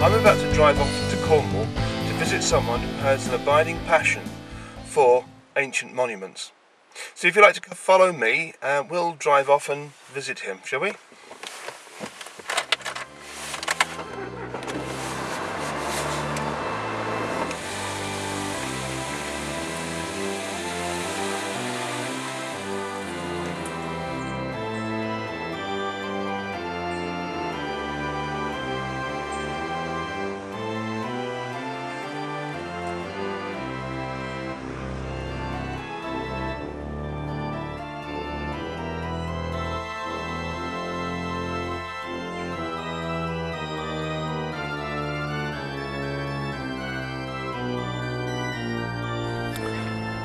I'm about to drive off to Cornwall to visit someone who has an abiding passion for ancient monuments. So if you'd like to follow me, we'll drive off and visit him, shall we?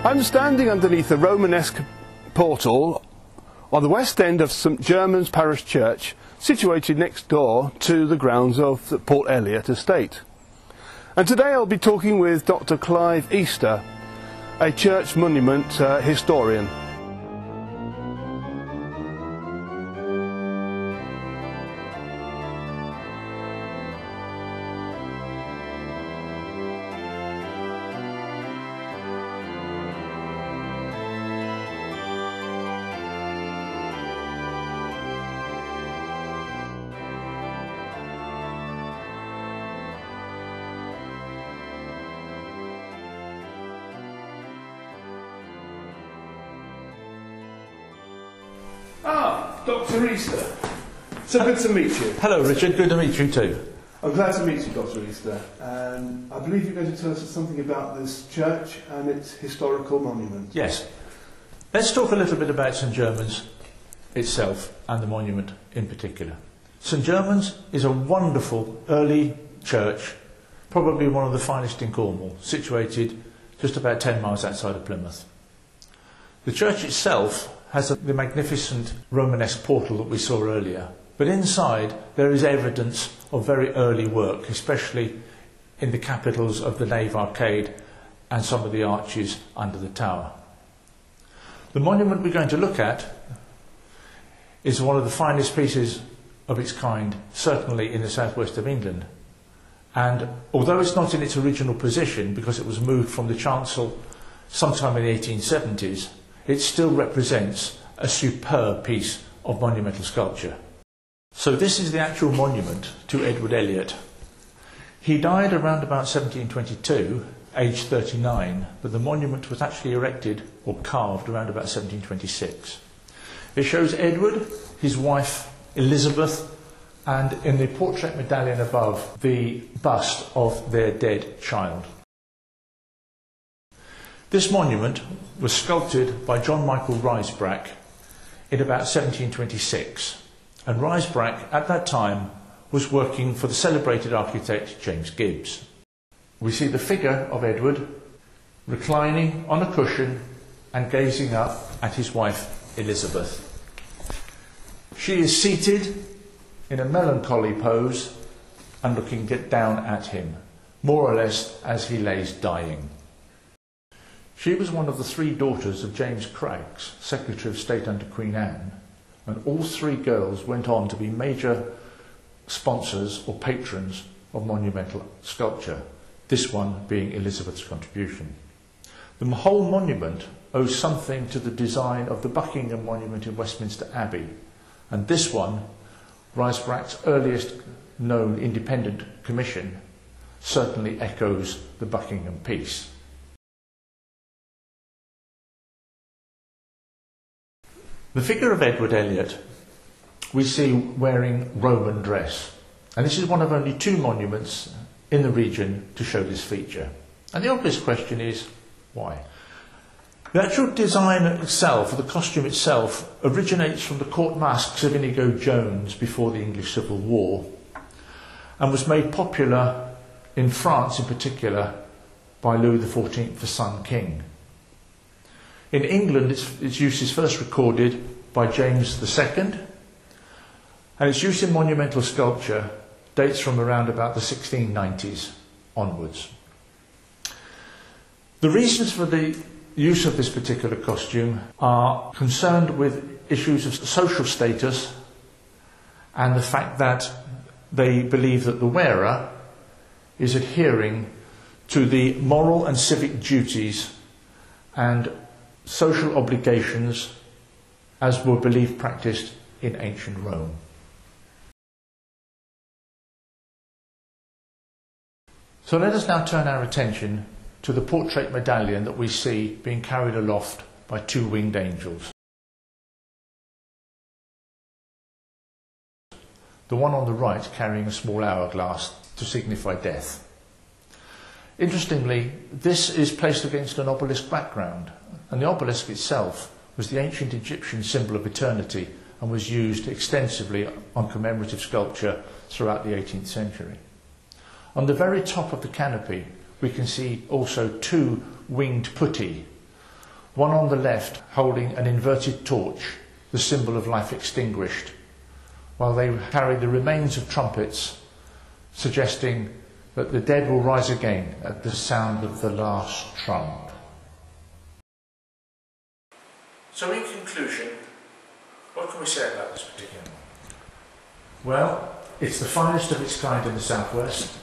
I'm standing underneath a Romanesque portal on the west end of St German's Parish Church, situated next door to the grounds of the Port Elliott estate. And today I'll be talking with Dr. Clive Easter, a church monument historian. Dr. Easter, so good to meet you. Hello Richard, good to meet you too. I'm glad to meet you, Dr. Easter. I believe you're going to tell us something about this church and its historical monument. Yes. Let's talk a little bit about St German's itself and the monument in particular. St German's is a wonderful early church, probably one of the finest in Cornwall, situated just about 10 miles outside of Plymouth. The church itself has the magnificent Romanesque portal that we saw earlier, but inside there is evidence of very early work, especially in the capitals of the nave arcade and some of the arches under the tower. The monument we're going to look at is one of the finest pieces of its kind, certainly in the southwest of England, and although it's not in its original position because it was moved from the chancel sometime in the 1870s, it still represents a superb piece of monumental sculpture. So this is the actual monument to Edward Elliot. He died around about 1722, aged 39, but the monument was actually erected or carved around about 1726. It shows Edward, his wife Elizabeth, and in the portrait medallion above, the bust of their dead child. This monument was sculpted by John Michael Rysbrack in about 1726, and Rysbrack at that time was working for the celebrated architect James Gibbs. We see the figure of Edward reclining on a cushion and gazing up at his wife Elizabeth. She is seated in a melancholy pose and looking down at him, more or less as he lays dying. She was one of the three daughters of James Craggs, Secretary of State under Queen Anne, and all three girls went on to be major sponsors or patrons of monumental sculpture, this one being Elizabeth's contribution. The whole monument owes something to the design of the Buckingham Monument in Westminster Abbey, and this one, Rysbrack's earliest known independent commission, certainly echoes the Buckingham piece. The figure of Edward Elliot we see wearing Roman dress, and this is one of only two monuments in the region to show this feature. And the obvious question is, why? The actual design itself, the costume itself, originates from the court masks of Inigo Jones before the English Civil War, and was made popular in France in particular by Louis XIV, the Sun King. In England, its use is first recorded by James II, and its use in monumental sculpture dates from around about the 1690s onwards. The reasons for the use of this particular costume are concerned with issues of social status and the fact that they believe that the wearer is adhering to the moral and civic duties and social obligations as were believed practiced in ancient Rome. So let us now turn our attention to the portrait medallion that we see being carried aloft by two winged angels. The one on the right carrying a small hourglass to signify death. Interestingly, this is placed against an obelisk background, and the obelisk itself was the ancient Egyptian symbol of eternity and was used extensively on commemorative sculpture throughout the 18th century. On the very top of the canopy we can see also two winged putti, one on the left holding an inverted torch, the symbol of life extinguished, while they carry the remains of trumpets, suggesting that the dead will rise again at the sound of the last trump. So in conclusion, what can we say about this particular one? Well, it's the finest of its kind in the southwest,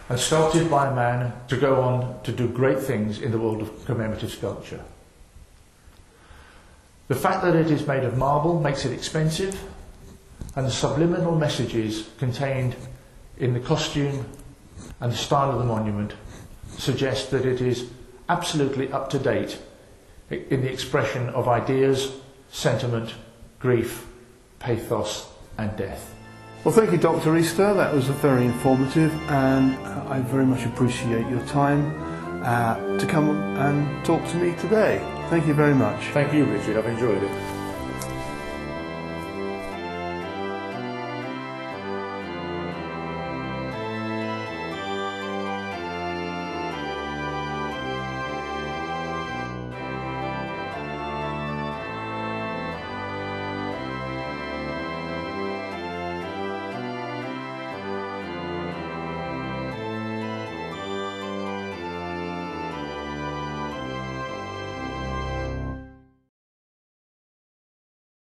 and sculpted by a man to go on to do great things in the world of commemorative sculpture. The fact that it is made of marble makes it expensive, and the subliminal messages contained in the costume and the style of the monument suggest that it is absolutely up to date in the expression of ideas, sentiment, grief, pathos and death. Well, thank you, Dr. Easter. That was very informative, and I very much appreciate your time to come and talk to me today. Thank you very much. Thank you, Richard. I've enjoyed it.